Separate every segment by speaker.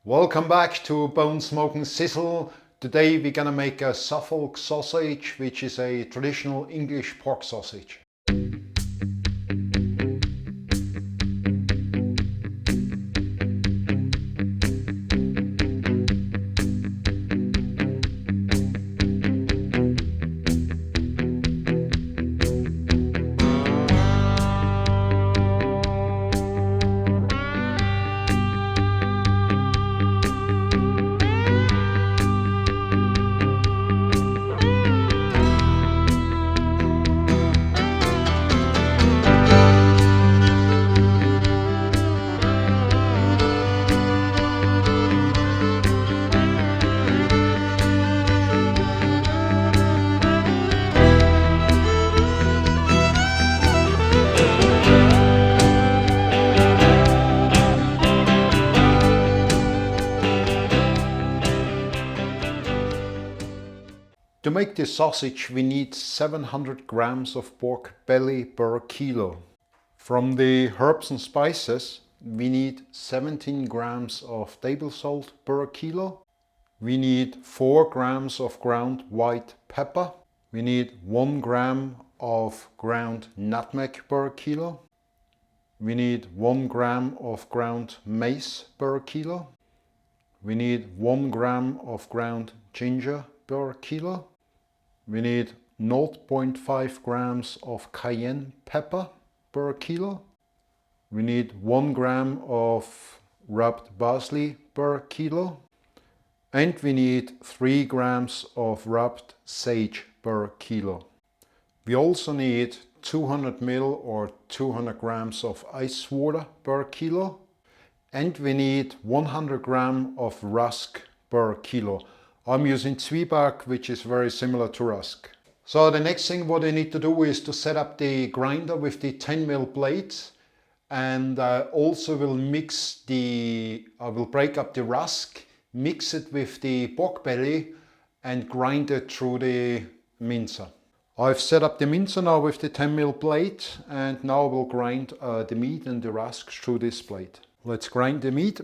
Speaker 1: Welcome back to Bone Smoke and Sizzle. Today we're gonna make a Suffolk sausage, which is a traditional English pork sausage. To make this sausage we need 700 grams of pork belly per kilo. From the herbs and spices we need 17 grams of table salt per kilo. We need 4 grams of ground white pepper. We need 1 gram of ground nutmeg per kilo. We need 1 gram of ground mace per kilo. We need 1 gram of ground ginger per kilo. We need 0.5 grams of cayenne pepper per kilo. We need 1 gram of rubbed parsley per kilo. And we need 3 grams of rubbed sage per kilo. We also need 200 ml or 200 grams of ice water per kilo. And we need 100 gram of rusk per kilo. I'm using Zwieback, which is very similar to rusk. So the next thing what I need to do is to set up the grinder with the 10 ml blades, and I also will I will break up the rusk, mix it with the pork belly and grind it through the mincer. I've set up the mincer now with the 10 ml blade, and now I will grind the meat and the rusk through this blade. Let's grind the meat.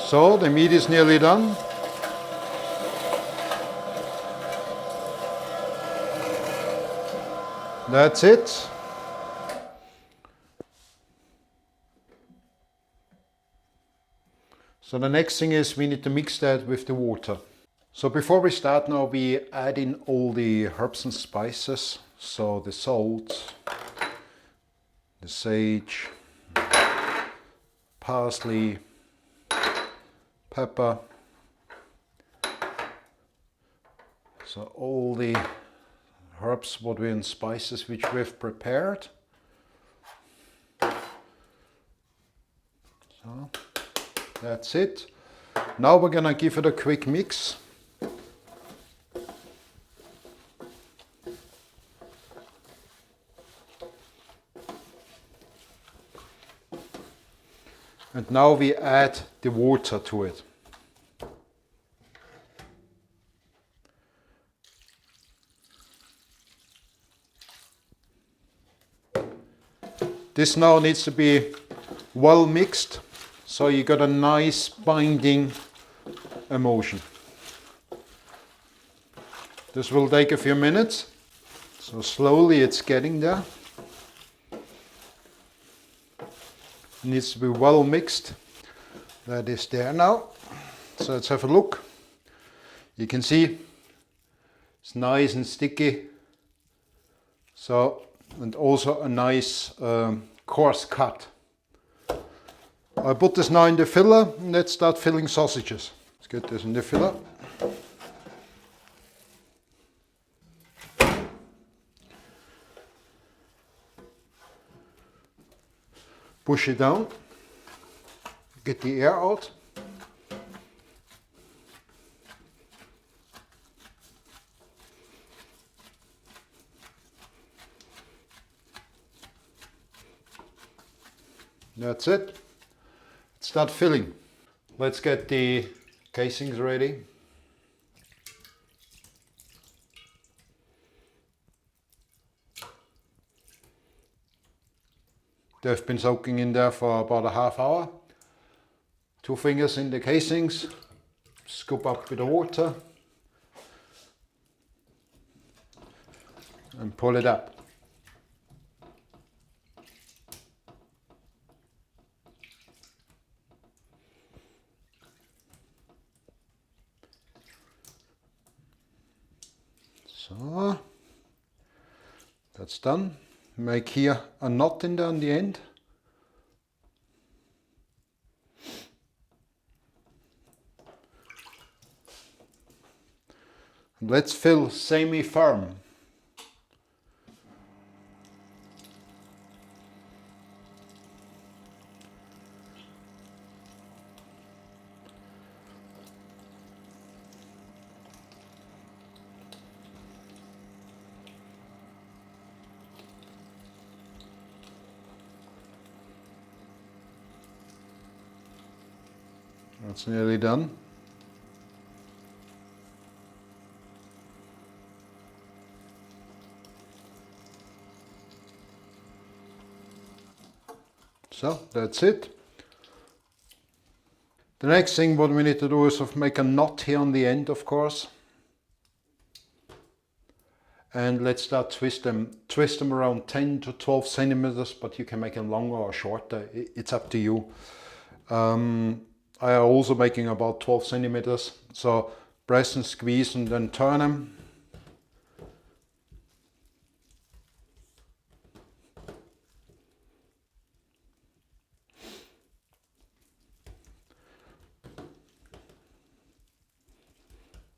Speaker 1: So the meat is nearly done. That's it. So the next thing is we need to mix that with the water. So before we start now, we add in all the herbs and spices. So the salt, the sage, parsley, pepper. So all the herbs and spices which we've prepared. So that's it. Now we're gonna give it a quick mix. And now we add the water to it. This now needs to be well mixed, so you got a nice binding emulsion. This will take a few minutes, so slowly it's getting there. It needs to be well mixed. That is there now. So let's have a look. You can see it's nice and sticky. So, and also a nice coarse cut. I put this now in the filler, and let's start filling sausages. Let's get this in the filler. Push it down, get the air out. That's it. Start filling. Let's get the casings ready. They've been soaking in there for about a half hour. 2 fingers in the casings, scoop up with the water and pull it up. So, that's done. Make here a knot in there on the end. And let's fill semi-firm. That's nearly done. So that's it. The next thing what we need to do is make a knot here on the end, of course. And let's start twist them around 10 to 12 centimeters, but you can make them longer or shorter. It's up to you. I am also making about 12 centimeters. So press and squeeze and then turn them.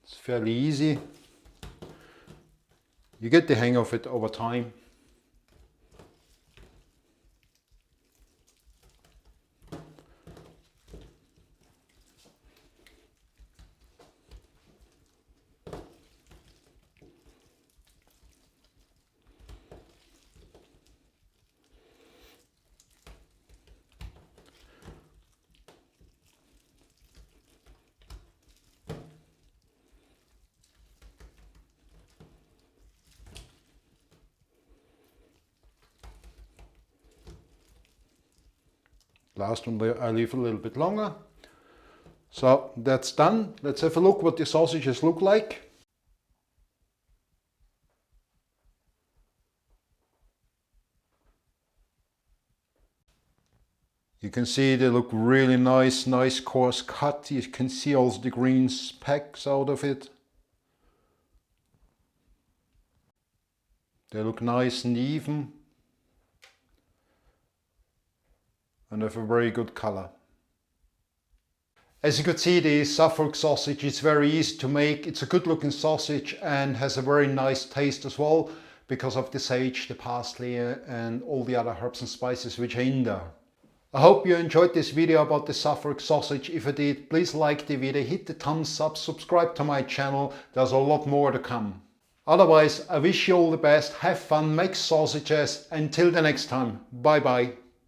Speaker 1: It's fairly easy. You get the hang of it over time. Last one I leave a little bit longer. So that's done. Let's have a look what the sausages look like. You can see they look really nice coarse cut. You can see also the green specks out of it. They look nice and even. And have a very good color. As you could see, the Suffolk sausage is very easy to make. It's a good looking sausage and has a very nice taste as well because of the sage, the parsley and all the other herbs and spices which are in there. I hope you enjoyed this video about the Suffolk sausage. If you did, please like the video, hit the thumbs up, subscribe to my channel. There's a lot more to come. Otherwise, I wish you all the best, have fun, make sausages. Until the next time, bye bye.